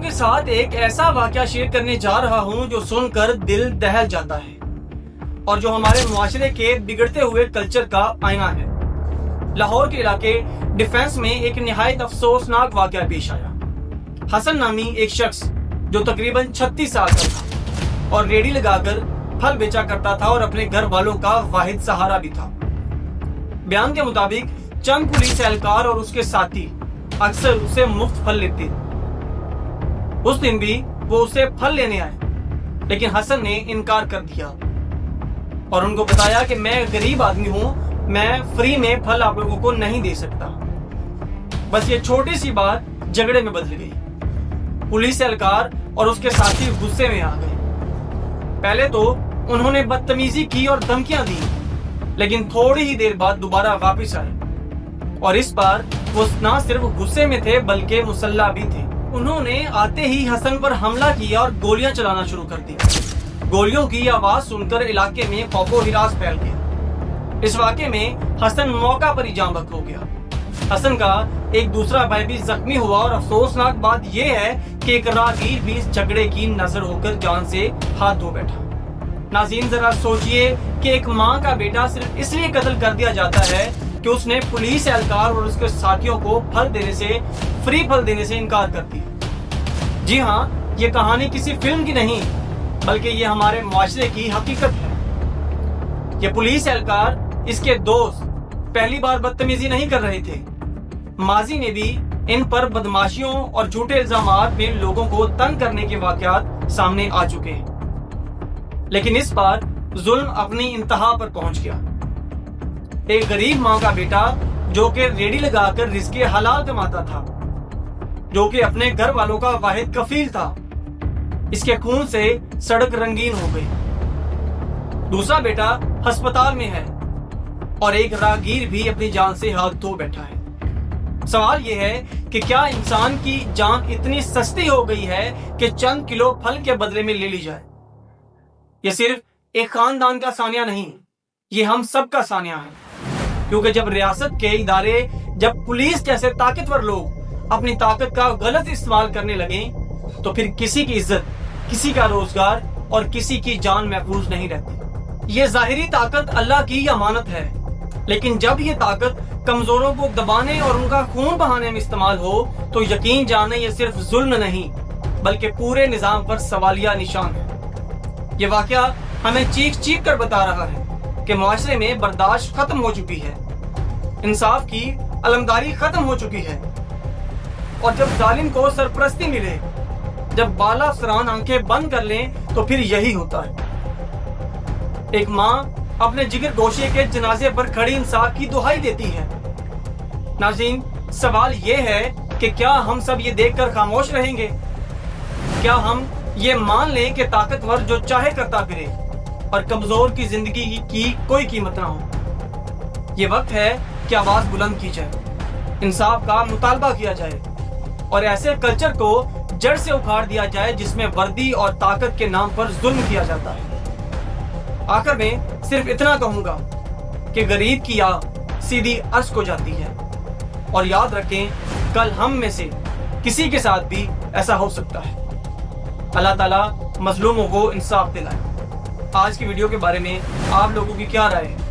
کے ساتھ ایک ایسا واقعہ شیئر کرنے جا رہا ہوں جو سن کر دل دہل جاتا ہے اور جو ہمارے معاشرے کے بگڑتے ہوئے کلچر کا آئینہ ہے۔ لاہور کے علاقے ڈیفنس میں ایک نہایت افسوسناک واقعہ پیش آیا۔ حسن نامی ایک شخص جو تقریباً 36 سال کا تھا اور ریڑھی لگا کر پھل بیچا کرتا تھا اور اپنے گھر والوں کا واحد سہارا بھی تھا۔ بیان کے مطابق چند پولیس اہلکار اور اس کے ساتھی اکثر اسے مفت پھل لیتے۔ اس دن بھی وہ اسے پھل لینے آئے، لیکن حسن نے انکار کر دیا اور ان کو بتایا کہ میں غریب آدمی ہوں، میں فری میں پھل آپ لوگوں کو نہیں دے سکتا۔ بس یہ چھوٹی سی بات جھگڑے میں بدل گئی۔ پولیس اہلکار اور اس کے ساتھی غصے میں آ گئے۔ پہلے تو انہوں نے بدتمیزی کی اور دھمکیاں دی، لیکن تھوڑی ہی دیر بعد دوبارہ واپس آئے اور اس بار وہ نہ صرف غصے میں تھے بلکہ مسلح بھی تھے۔ انہوں نے آتے ہی حسن پر حملہ کیا اور گولیاں چلانا شروع کر دی۔ گولیوں کی آواز سن کر علاقے میں خوف و ہراس پھیل گیا۔ اس واقعے میں حسن موقع پر ہی جاں بحق ہو گیا۔ حسن کا ایک دوسرا بھائی بھی زخمی ہوا اور افسوسناک بات یہ ہے کہ ایک راہگیر بھی اس جھگڑے کی نظر ہو کر جان سے ہاتھ دھو بیٹھا۔ ناظرین ذرا سوچئے کہ ایک ماں کا بیٹا صرف اس لیے قتل کر دیا جاتا ہے کہ اس نے پولیس اہلکار اور اس کے ساتھیوں کو فری پھل دینے سے انکار کر دیا۔ جی ہاں، یہ کہانی کسی فلم کی نہیں بلکہ یہ ہمارے معاشرے کی حقیقت ہے۔ یہ پولیس اہلکار اس کے دوست پہلی بار بدتمیزی نہیں کر رہے تھے۔ ماضی میں بھی ان پر بدماشیوں اور جھوٹے الزامات میں لوگوں کو تنگ کرنے کے واقعات سامنے آ چکے ہیں، لیکن اس بار ظلم اپنی انتہا پر پہنچ گیا۔ ایک غریب ماں کا بیٹا جو کہ ریڑھی لگا کر رزق حلال کماتا تھا، جو کہ اپنے گھر والوں کا واحد کفیل تھا، اس کے خون سے سڑک رنگین ہو گئی۔ دوسرا بیٹا ہسپتال میں ہے اور ایک راہگیر بھی اپنی جان سے ہاتھ دھو بیٹھا ہے۔ سوال یہ ہے کہ کیا انسان کی جان اتنی سستی ہو گئی ہے کہ چند کلو پھل کے بدلے میں لے لی جائے؟ یہ صرف ایک خاندان کا سانیہ نہیں، یہ ہم سب کا سانیہ ہے، کیونکہ جب ریاست کے ادارے، جب پولیس جیسے طاقتور لوگ اپنی طاقت کا غلط استعمال کرنے لگیں تو پھر کسی کی عزت، کسی کا روزگار اور کسی کی جان محفوظ نہیں رہتی۔ یہ ظاہری طاقت اللہ کی امانت ہے، لیکن جب یہ طاقت کمزوروں کو دبانے اور ان کا خون بہانے میں استعمال ہو تو یقین جانیں یہ صرف ظلم نہیں بلکہ پورے نظام پر سوالیہ نشان ہے۔ یہ واقعہ ہمیں چیخ چیخ کر بتا رہا ہے کہ معاشرے میں برداشت ختم ہو چکی ہے، انصاف کی علمداری ختم ہو چکی ہے، اور جب ظالم کو سرپرستی ملے، جب بالا افسران آنکھیں بند کر لیں تو پھر یہی ہوتا ہے۔ ایک ماں اپنے جگر گوشے کے جنازے پر کھڑی انصاف کی دہائی دیتی ہے۔ ناظرین، سوال یہ ہے کہ کیا ہم سب یہ دیکھ کر خاموش رہیں گے؟ کیا ہم یہ مان لیں کہ طاقتور جو چاہے کرتا پھرے اور کمزور کی زندگی کی کوئی قیمت نہ ہو؟ یہ وقت ہے کہ آواز بلند کی جائے، انصاف کا مطالبہ کیا جائے اور ایسے کلچر کو جڑ سے اکھاڑ دیا جائے جس میں وردی اور طاقت کے نام پر ظلم کیا جاتا ہے۔ آخر میں صرف اتنا کہوں گا کہ غریب کی آہ سیدھی عرش کو جاتی ہے، اور یاد رکھیں کل ہم میں سے کسی کے ساتھ بھی ایسا ہو سکتا ہے۔ اللہ تعالیٰ مظلوموں کو انصاف دلائے۔ آج کی ویڈیو کے بارے میں آپ لوگوں کی کیا رائے ہے؟